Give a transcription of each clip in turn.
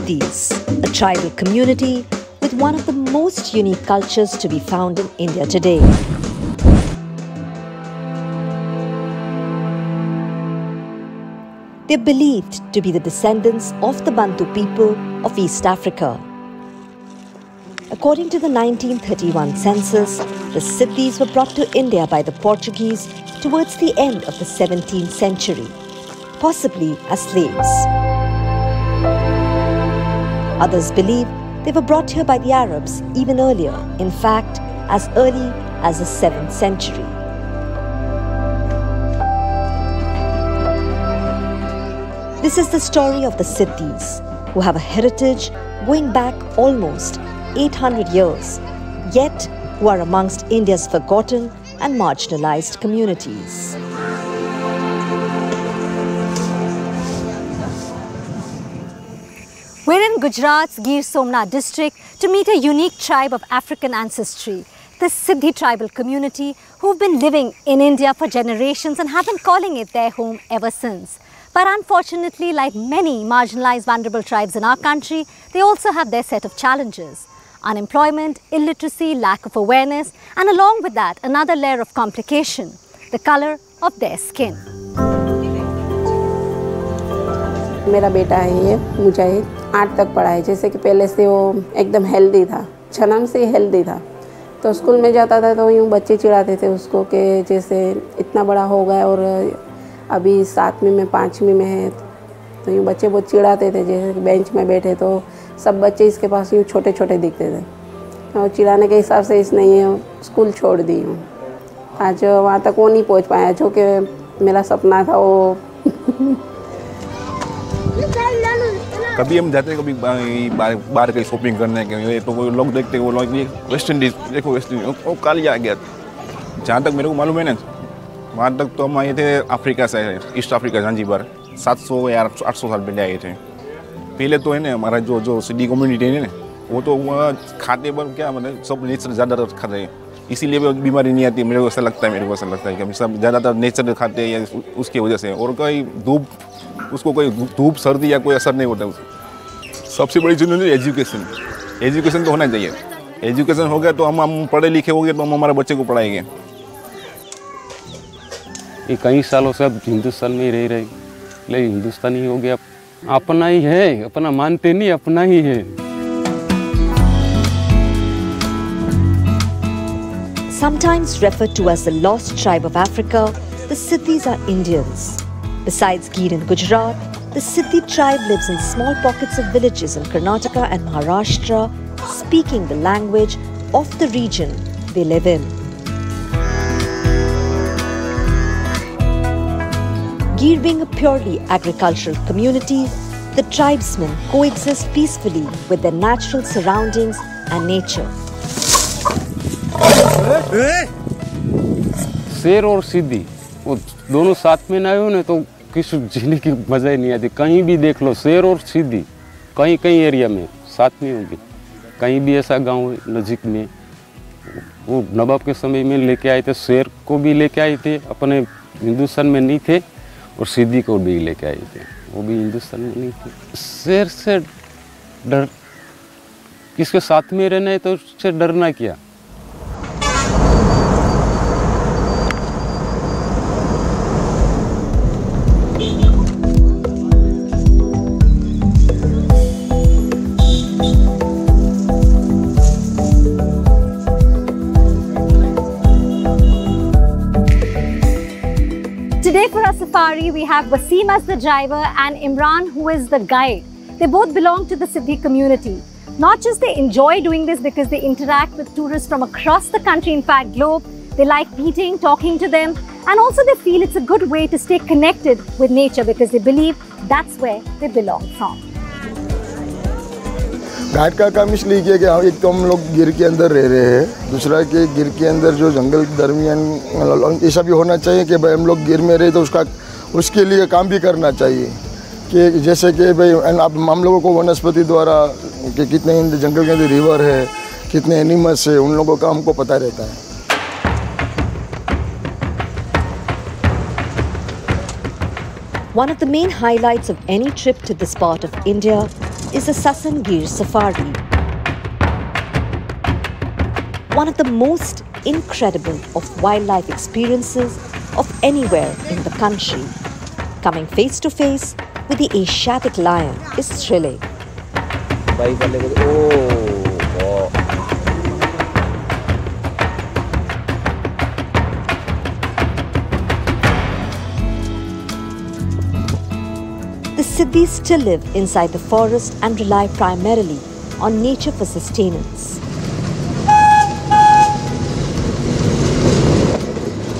Siddis, a tribal community with one of the most unique cultures to be found in India today. They're believed to be the descendants of the Bantu people of East Africa. According to the 1931 census, the Siddis were brought to India by the Portuguese towards the end of the 17th century, possibly as slaves. Others believe they were brought here by the Arabs even earlier, in fact, as early as the 7th century. This is the story of the Siddis, who have a heritage going back almost 800 years, yet who are amongst India's forgotten and marginalized communities. We're in Gujarat's Gir Somnath district to meet a unique tribe of African ancestry, the Siddhi tribal community who've been living in India for generations and have been calling it their home ever since. But unfortunately, like many marginalized vulnerable tribes in our country, they also have their set of challenges. Unemployment, illiteracy, lack of awareness, and along with that, another layer of complication, the color of their skin. मेरा बेटा है ये मुजाहिद 8 तक पढ़ा है, जैसे कि पहले से वो एकदम हेल्दी था, जन्म से ही हेल्दी था। तो स्कूल में जाता था तो यूँ बच्चे चिढ़ाते थे उसको कि जैसे इतना बड़ा हो गया और अभी 7वीं में 5वीं में है, तो यूँ बच्चे बहुत चिढ़ाते थे। जैसे बेंच में बैठे तो सब बच्चे इसके पास यूँ छोटे छोटे दिखते थे, और चिढ़ाने के हिसाब से इसने ये स्कूल छोड़ दी हूँ। आज वहाँ तक वो नहीं पहुँच पाया जो कि मेरा सपना था वो। कभी हम जाते हैं कभी बाहर कहीं शॉपिंग करने के लिए, तो वो लोग देखते हैं, वो लोग वेस्ट इंडीज़ देखो, वेस्ट इंडीज़ वो कल आ गया। जहाँ तक मेरे को मालूम है ना, वहाँ तक तो हम आए थे अफ्रीका से, ईस्ट अफ्रीका ज़ांज़ीबार 700 या 800 साल पहले आए थे। पहले तो है ना हमारा जो सिड्डी कम्युनिटी है ना, वो तो वहाँ खाते पर क्या मतलब सब नेचर ज़्यादातर खाते हैं, इसीलिए बीमारी नहीं आती। मेरे को ऐसा लगता है कि हम सब ज़्यादातर नेचर खाते हैं या उसकी वजह से, और कोई धूप उसको कोई धूप सर्दी या कोई असर नहीं होता। सबसे बड़ी चीज़ है एजुकेशन तो होना चाहिए। एजुकेशन हो गया तो हम पढ़े लिखे हो गए तो हम हमारे बच्चे को पढ़ाएंगे। ये कई सालों से अब हिंदुस्तान में ही रह रहे, लेकिन हिंदुस्तानी हो गया, अपना ही है, अपना मानते नहीं, अपना ही है। Sometimes referred to as the lost tribe of Africa, the Siddis are Indians. Besides Gir in Gujarat, the Siddhi tribe lives in small pockets of villages in Karnataka and Maharashtra, speaking the language of the region they live in. Gir being a purely agricultural community, the tribesmen coexist peacefully with their natural surroundings and nature. शेर और सिद्धि वो दोनों साथ में ना हो ना तो किसी जीने की मज़ा ही नहीं आती। कहीं भी देख लो शेर और सिद्धि कहीं कहीं एरिया में साथ में होगी। कहीं भी ऐसा गांव नज़दीक में वो नवाब के समय में लेके आए थे, शेर को भी लेके आए थे, अपने हिंदुस्तान में नहीं थे, और सिद्धि को भी लेके आए थे, वो भी हिंदुस्तान में नहीं थे। शेर से डर, किसके साथ में रहना है तो उससे डरना क्या। Today for our safari, we have Wasim as the driver and Imran who is the guide. They both belong to the Siddhi community. Not just they enjoy doing this because they interact with tourists from across the country, in fact globe. They like meeting, talking to them, and also they feel it's a good way to stay connected with nature because they believe that's where they belong from. Guide का काम इसलिए किया कि एक तो हम लोग गिर के अंदर रह रहे हैं, दूसरा कि गिर के अंदर जो जंगल के दरमियान ऐसा भी होना चाहिए कि भाई हम लोग गिर में रहे तो उसके लिए काम भी करना चाहिए कि जैसे कि भाई हम लोगों को वनस्पति द्वारा कि कितने जंगल के अंदर रिवर है, कितने एनिमल्स है, उन लोगों का हमको पता रहता है। One of the main highlights of any trip to this part of India is the Sasan Gir Safari, one of the most incredible of wildlife experiences of anywhere in the country. Coming face to face with the Asiatic lion is thrilling. The Siddis still live inside the forest and rely primarily on nature for sustenance.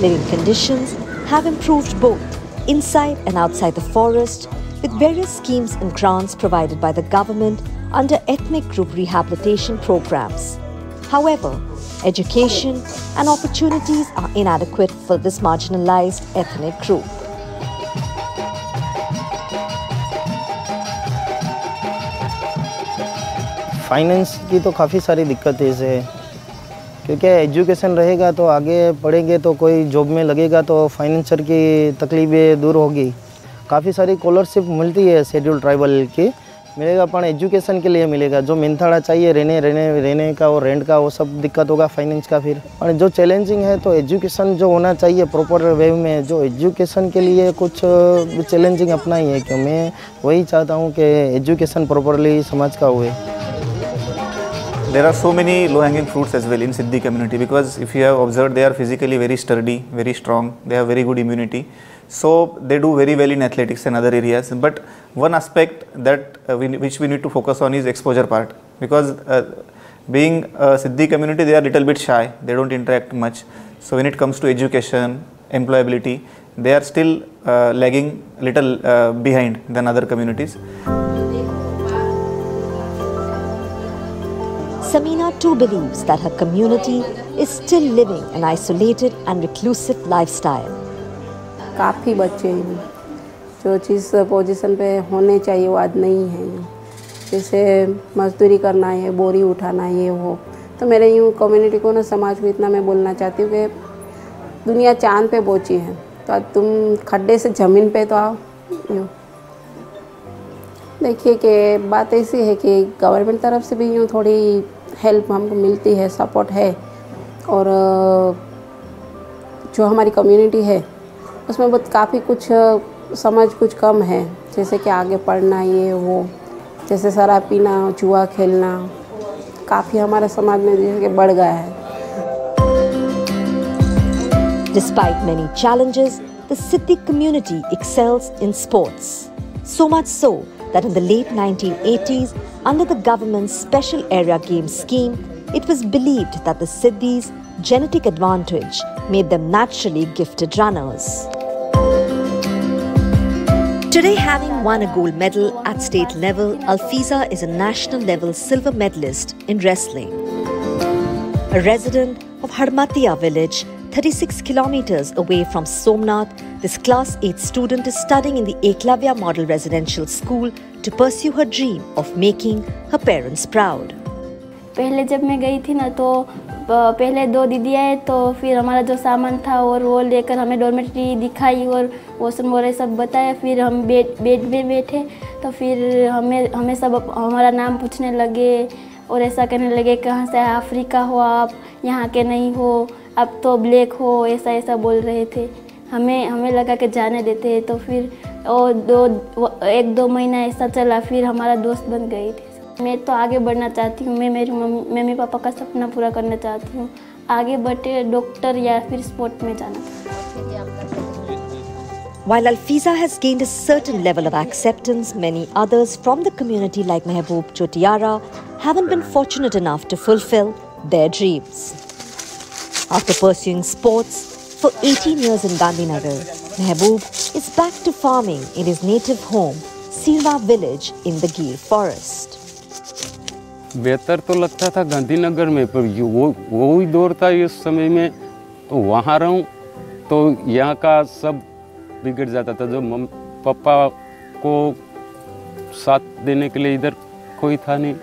Living conditions have improved both inside and outside the forest, with various schemes and grants provided by the government under ethnic group rehabilitation programs. However, education and opportunities are inadequate for this marginalized ethnic group. Finance की तो काफ़ी सारी दिक्कत है इसे, क्योंकि education रहेगा तो आगे पढ़ेंगे तो कोई जॉब में लगेगा तो फाइनेंसर की तकलीफ़ें दूर होगी। काफ़ी सारी स्कॉलरशिप मिलती है शेड्यूल ट्राइबल की, मिलेगा पर एजुकेशन के लिए मिलेगा। जो मिनथाड़ा चाहिए रहने का और रेंट का वो सब दिक्कत होगा फाइनेंस का। फिर और जो चैलेंजिंग है तो एजुकेशन जो होना चाहिए प्रॉपर वे में, जो एजुकेशन के लिए कुछ चैलेंजिंग अपना ही है कि मैं वही चाहता हूँ कि एजुकेशन प्रॉपरली समझ का हुए। There are so many low-hanging fruits as well in Siddhi community, because if you have observed, they are physically very sturdy, very strong, they have very good immunity, so they do very well in athletics and other areas. But one aspect that which we need to focus on is exposure part, because being a Siddhi community, they are little bit shy, they don't interact much. So when it comes to education, employability, they are still lagging little behind than other communities. Samina too believes that her community is still living an isolated and reclusive lifestyle. काफ़ी बच्चे हैं जो जिस position पे होने चाहिए वो आज नहीं है। जैसे मजदूरी करना है, बोरी उठाना है, ये वो। तो मेरे यूँ कम्युनिटी को ना, समाज को इतना मैं बोलना चाहती हूँ कि दुनिया चांद पे पहुँची है, तो आज तुम खड्डे से ज़मीन पे तो आओ। देखिए कि बात ऐसी है कि गवर्नमेंट तरफ से भी यूँ थोड़ी हेल्प हमको मिलती है, सपोर्ट है, और जो हमारी कम्युनिटी है उसमें बहुत काफ़ी कुछ समझ कुछ कम है। जैसे कि आगे पढ़ना, ये वो, जैसे शराब पीना, जुआ खेलना, काफ़ी हमारे समाज में जैसे कि बढ़ गया है। Despite many challenges, the Siddhi community excels in sports. So much so that in the late 1980s, under the government's Special Area Games scheme, it was believed that the Siddhis' genetic advantage made them naturally gifted runners. Today, having won a gold medal at state level, Alfiza is a national level silver medalist in wrestling. A resident of Harmatiya village, 36 kilometers away from Somnath, this class 8 student is studying in the Eklavya Model Residential School to pursue her dream of making her parents proud. पहले जब मैं गई थी ना, तो पहले 2 दीदी आए, तो फिर हमारा जो सामान था और वो लेकर हमें डॉर्मेट्री दिखाई और वॉशरूम वगैरह सब बताया। फिर हम बेड में बैठे, तो फिर हमें सब हमारा नाम पूछने लगे और ऐसा कहने लगे, कहाँ से अफ्रीका हो आप, यहाँ के नहीं हो, अब तो ब्लैक हो, ऐसा बोल रहे थे। हमें लगा कि जाने देते हैं। तो फिर 1-2 महीना ऐसा चला, फिर हमारा दोस्त बन गई थी। मैं तो आगे बढ़ना चाहती हूँ, मैं मेरी मम्मी पापा का सपना पूरा करना चाहती हूँ, आगे बढ़े डॉक्टर या फिर स्पोर्ट में जाना। While Alfiza has gained a certain level of acceptance, many others from the community like Mehboob Chotiara haven't been fortunate enough to fulfill their dreams. After pursuing sports for 18 years in Gandhinagar, Mehboob is back to farming in his native home, Sirma village in the Gir Forest. बेहतर तो लगता था गांधीनगर में, पर वो ही दौर था इस समय में, तो वहाँ रहूं तो यहाँ का सब बिगड़ जाता था। जो पापा को साथ देने के लिए इधर कोई था नहीं,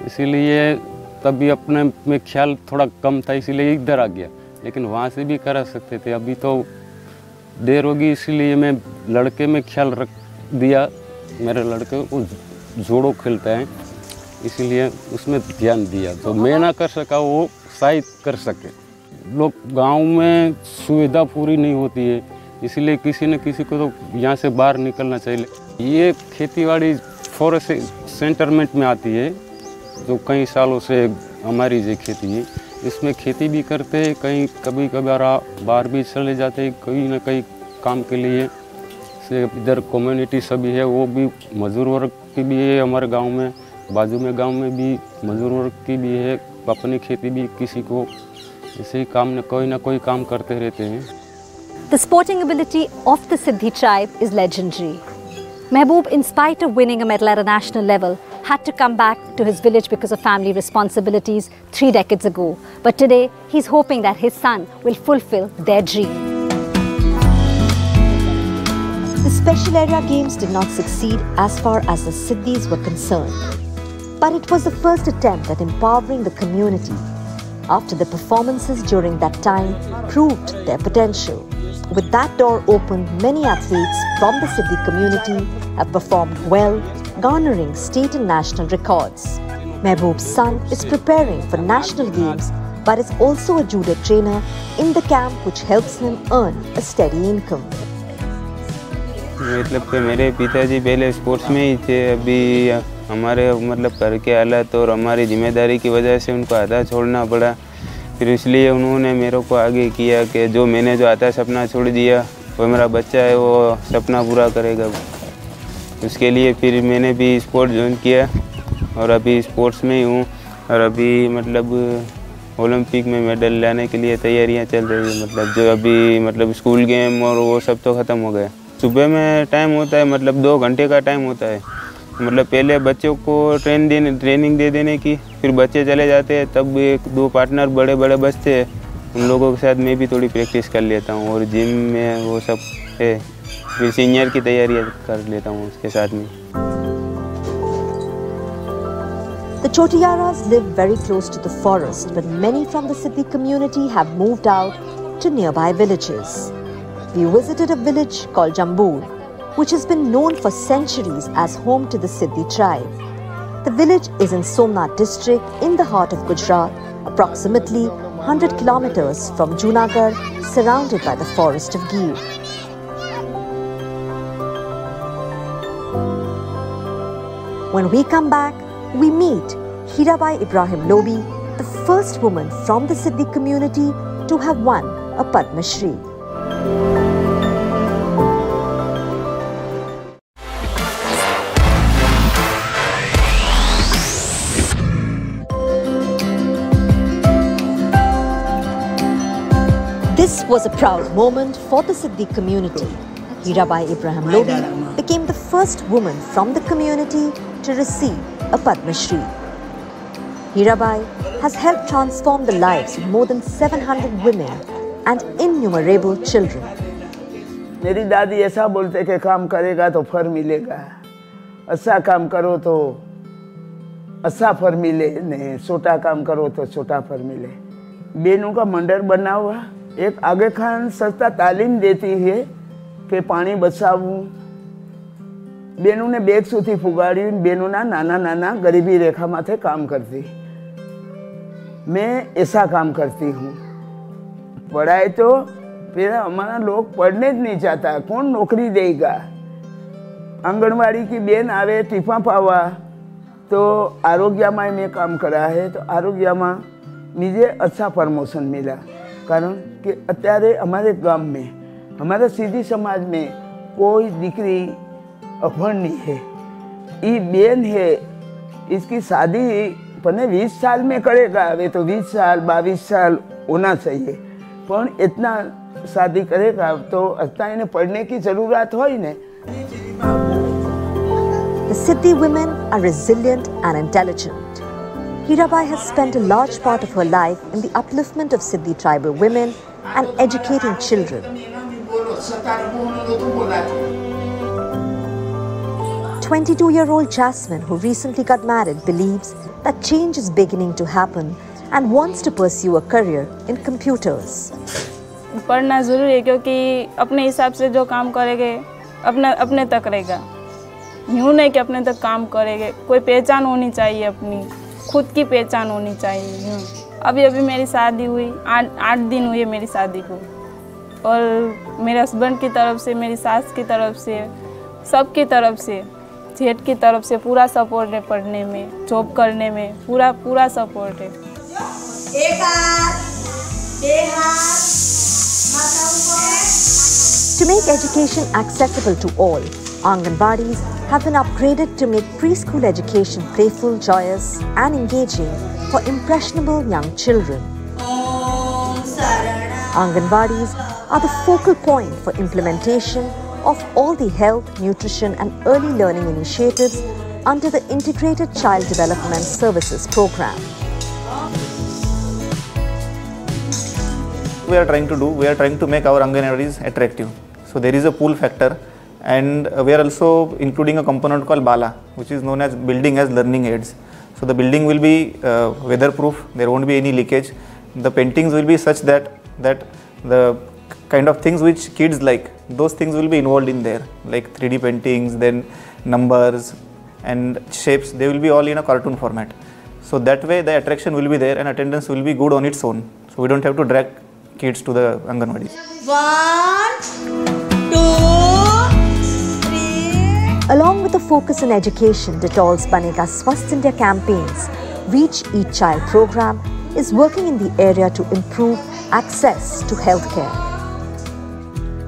इसीलिए तभी अपने में ख्याल थोड़ा कम था, इसीलिए इधर आ गया। लेकिन वहाँ से भी करा सकते थे, अभी तो देर होगी, इसीलिए मैं लड़के में ख्याल रख दिया। मेरे लड़के को जोड़ो खेलता है, इसीलिए उसमें ध्यान दिया। जो मैं ना कर सका वो शायद कर सके। लोग गांव में सुविधा पूरी नहीं होती है, इसलिए किसी न किसी को तो यहाँ से बाहर निकलना चाहिए। ये खेतीबाड़ी फॉरेस्ट सेंटरमेंट में आती है, जो कई सालों से हमारी जो खेती है, इसमें खेती भी करते हैं, कहीं कभी कभार बाहर भी चले जाते हैं कहीं ना कहीं काम के लिए से। इधर कम्युनिटी सभी है, वो भी मजदूर वर्ग की भी है हमारे गांव में, बाजू में गांव में भी मजदूर वर्ग की भी है, अपनी खेती भी किसी को ऐसे ही काम कोई ना कोई काम करते रहते हैं। The sporting ability of the Siddhi tribe is legendary. Mehboob, in spite of winning a medal at a national level, had to come back to his village because of family responsibilities 3 decades ago. But today, he's hoping that his son will fulfill their dream. The Special Area Games did not succeed as far as the Siddhis were concerned. But it was the first attempt at empowering the community. After the performances during that time proved their potential. With that door open, many athletes from the Siddhi community have performed well, garnering state and national records. Mehboob's son is preparing for national games but is also a judo trainer in the camp which helps him earn a steady income. मतलब कि मेरे पिताजी पहले sports में ही थे, अभी हमारे मतलब घर के हालात और हमारी जिम्मेदारी की वजह से उनको आधा छोड़ना पड़ा। फिर इसलिए उन्होंने मेरे को आगे किया कि जो मैंने जो आधा सपना छोड़ दिया वो मेरा बच्चा है, वो सपना पूरा करेगा। उसके लिए फिर मैंने भी स्पोर्ट ज्वाइन किया और अभी स्पोर्ट्स में ही हूँ और अभी मतलब ओलंपिक में मेडल लाने के लिए तैयारियाँ चल रही है। मतलब जो अभी मतलब स्कूल गेम और वो सब तो ख़त्म हो गया। सुबह में टाइम होता है, मतलब 2 घंटे का टाइम होता है। मतलब पहले बच्चों को ट्रेनिंग दे देने की, फिर बच्चे चले जाते हैं, तब 1-2 पार्टनर बड़े बड़े बच्चे हैं, उन लोगों के साथ मैं भी थोड़ी प्रैक्टिस कर लेता हूँ और जिम में वो सब है। फिर सीनियर की तैयारी कर लेता हूँ उसके साथ में। The Chotiyaras live very close to the forest, but many from the Siddhi community have moved out to nearby villages. We visited a village called Jambul, which has been known for centuries as home to the Siddhi tribe. The village is in Somnath district in the heart of Gujarat, approximately 100 kilometers from Junagadh, surrounded by the forest of Gir. When we come back, we meet Hirabai Ibrahim Lobi, the first woman from the Siddhi community to have won a Padma Shri. This was a proud moment for the Siddhi community. Hirabai Ibrahim Lobi became the first woman from the community to receive a Padma Shri. Hirabai has helped transform the lives of more than 700 women and innumerable children. मेरी दादी ऐसा बोलते कि काम करेगा तो फल मिलेगा, अच्छा काम करो तो अच्छा फल मिले, नहीं छोटा काम करो तो छोटा फल मिले। बहनों का मंडल बना हुआ, एक आगे खान संस्था तालीम देती है कि पानी बचावू। बहनों ने बेग सूती फुगाड़ी, बहनों ना नाना नाना गरीबी रेखा माथे काम करती। मैं ऐसा काम करती हूँ। पढ़ाई तो फिर हमारा लोग पढ़ने नहीं चाहता, कौन नौकरी देगा। आंगनवाड़ी की बहन आवे टिफा पावा तो आरोग्यमा में काम करा है, तो आरोग्यमा मुझे अच्छा प्रमोशन मिला। कारण कि अत्यारे हमारे गांव में, हमारे सिद्धि समाज में कोई दीकरी अभण नहीं है। ये बहन है, इसकी शादी पने 20 साल में करेगा, वे तो 20 साल 22 साल होना चाहिए, पर इतना शादी करेगा तो अच्छा इन्हें पढ़ने की जरूरत हो ही नहीं। The Siddhi women are resilient and intelligent. Hirabai has spent a large part of her life in the upliftment of Siddhi tribal women and educating children. 22-year-old Jasmine, who recently got married, believes that change is beginning to happen and wants to pursue a career in computers. पढ़ना ज़रूरी है क्योंकि अपने हिसाब से जो काम करेंगे अपने तक रहेगा। यूँ नहीं कि अपने तक काम करेंगे, कोई पहचान होनी चाहिए, अपनी खुद की पहचान होनी चाहिए। अभी अभी मेरी शादी हुई, 8 दिन हुए मेरी शादी को, और मेरे हस्बैंड की तरफ से, मेरी सास की तरफ से, सबकी तरफ से, जेठ की तरफ से पूरा सपोर्ट है, पढ़ने में, जॉब करने में पूरा सपोर्ट है। To make education accessible to all, Anganwadis have been upgraded to make preschool education playful, joyous and engaging for impressionable young children. Anganwadis are the focal point for implementation of all the health, nutrition and early learning initiatives under the Integrated Child Development Services Program. We are trying to make our Anganwadis attractive. So there is a pull factor, and we are also including a component called Bala, which is known as building as learning aids. So the building will be weatherproof, there won't be any leakage. The paintings will be such that the kind of things which kids like, those things will be involved in there, like 3D paintings, then numbers and shapes, they will be all in a cartoon format. So that way the attraction will be there and attendance will be good on its own. So we don't have to drag kids to the Anganwadi. 1, 2, 3. Along with a focus on education, Dettol's Banega Swasth India campaigns Reach Each Child program is working in the area to improve access to healthcare.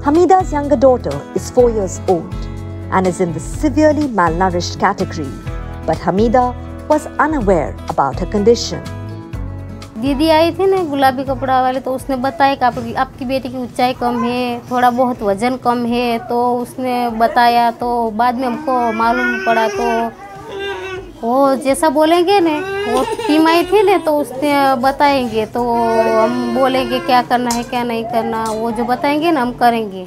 Hamida's younger daughter is 4 years old and is in the severely malnourished category, but Hamida was unaware about her condition. दीदी आई थी ना गुलाबी कपड़ा वाले, तो उसने बताया कि आपकी बेटी की ऊंचाई कम है, थोड़ा बहुत वजन कम है, तो उसने बताया। तो बाद में हमको मालूम पड़ा, तो वो जैसा बोलेंगे ना, वो टीम आई थी ना, तो उसने बताएंगे, तो हम बोलेंगे क्या करना है क्या नहीं करना, वो जो बताएंगे ना हम करेंगे,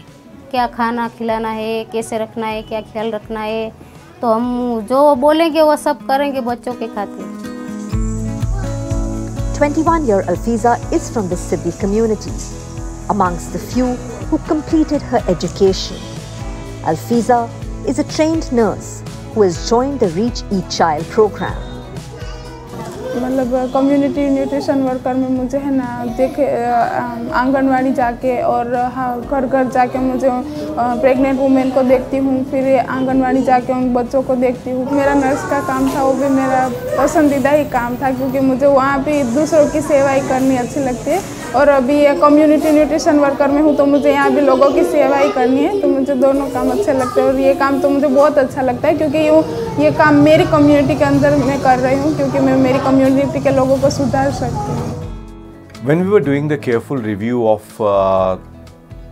क्या खाना खिलाना है, कैसे रखना है, क्या ख्याल रखना है, तो हम जो बोलेंगे वो सब करेंगे बच्चों के खातिर। 21-year Alfiza is from the Siddhi community, amongst the few who completed her education. Alfiza is a trained nurse who has joined the Reach Each Child program. मतलब कम्युनिटी न्यूट्रिशन वर्कर में मुझे है ना देखे आंगनवाड़ी जाके और घर घर जाके मुझे प्रेग्नेंट वुमेन को देखती हूँ, फिर आंगनवाड़ी जाके उन बच्चों को देखती हूँ। मेरा नर्स का काम था, वो भी मेरा पसंदीदा ही काम था, क्योंकि मुझे वहाँ पे दूसरों की सेवाएं करनी अच्छी लगती है। और अभी ये कम्युनिटी न्यूट्रिशन वर्कर में हूँ, तो मुझे यहाँ भी लोगों की सेवाएं करनी है, तो मुझे दोनों काम अच्छे लगते हैं। और ये काम तो मुझे बहुत अच्छा लगता है, क्योंकि ये काम मेरी कम्युनिटी के अंदर मैं कर रही हूँ, क्योंकि मैं मेरी कम्युनिटी के लोगों को सुधार सकती हूँ। When we were doing the careful review of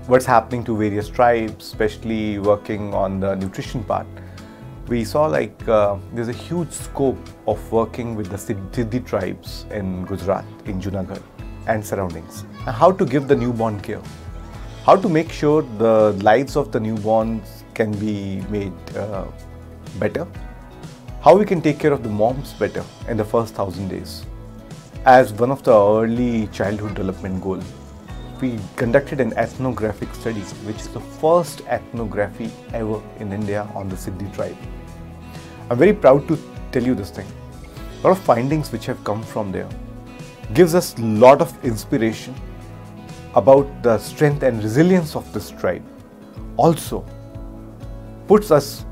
what's happening to various tribes, especially working on the nutrition part, we saw like there's a huge scope of working with the Siddhi tribes in Gujarat, in Junagadh and surroundings. How to give the newborn care, how to make sure the lives of the newborns can be made better, how we can take care of the moms better in the first 1000 days. As one of the early childhood development goals, we conducted an ethnographic study, which is the first ethnography ever in India on the Siddhi tribe. I'm very proud to tell you this thing. A lot of findings which have come from there gives us a lot of inspiration about the strength and resilience of this tribe. Also puts us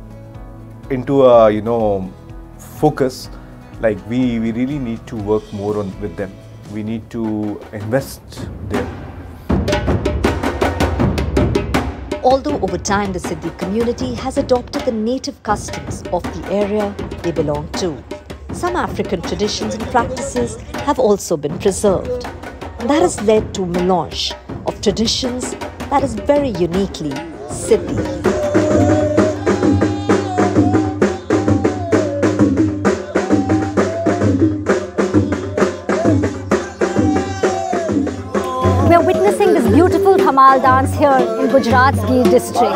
into a focus, like we really need to work more on with them. We need to invest there. Although over time the Siddhi community has adopted the native customs of the area they belong to, some African traditions and practices have also been preserved. And that has led to a melange of traditions that is very uniquely Siddhi. This beautiful Dhamal dance here in Gujarat's Gir district.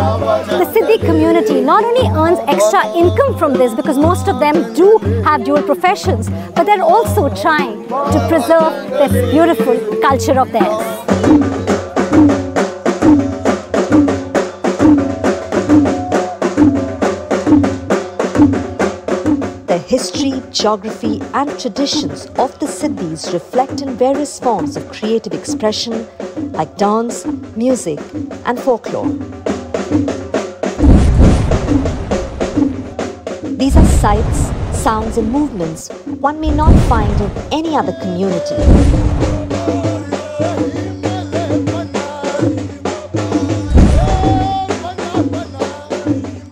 The Siddhi community not only earns extra income from this, because most of them do have dual professions, but they're also trying to preserve this beautiful culture of theirs. history, geography and traditions of the Siddis reflect in various forms of creative expression like dance, music and folklore. These are sights, sounds and movements one may not find in any other community.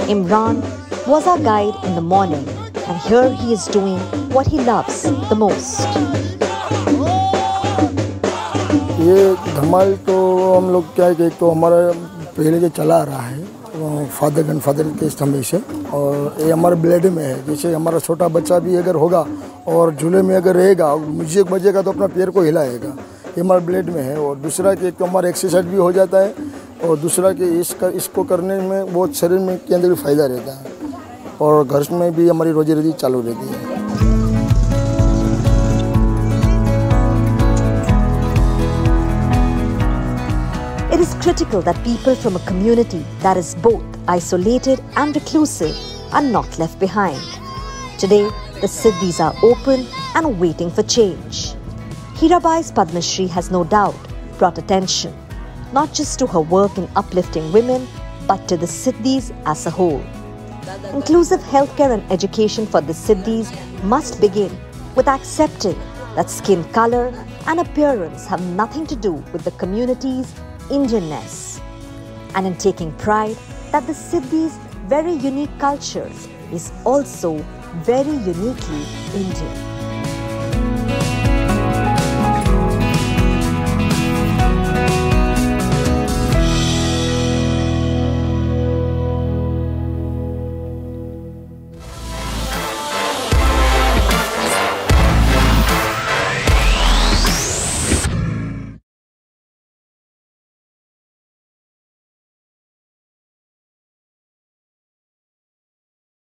Imran was our guide in the morning, and here he is doing what he loves the most. ये धमाल तो हम लोग क्या है कि तो हमारा पहले से चला आ रहा है फादर के समय से, और ये हमारे ब्लड में है। जैसे हमारा छोटा बच्चा भी अगर होगा और झूले में अगर रहेगा, म्यूजिक बजेगा तो अपना पैर को हिलाएगा, ये हमारे ब्लड में है। और दूसरा कि एक तो हमारा एक्सरसाइज भी हो जाता है, और दूसरा कि इसको करने में बहुत शरीर में के अंदर भी फ़ायदा रहता है, और घर में भी हमारी रोजी रोटी चालू रहती है। It is critical that people from a community that is both isolated and reclusive are not left behind. Today, the Siddis are open and waiting for change. Hirabai's Padma Shri has no doubt brought attention, not just to her work in uplifting women, but to the Siddis as a whole. Inclusive healthcare and education for the Siddis must begin with accepting that skin color and appearance have nothing to do with the community's Indianness, and in taking pride that the Siddis' very unique culture is also very uniquely Indian.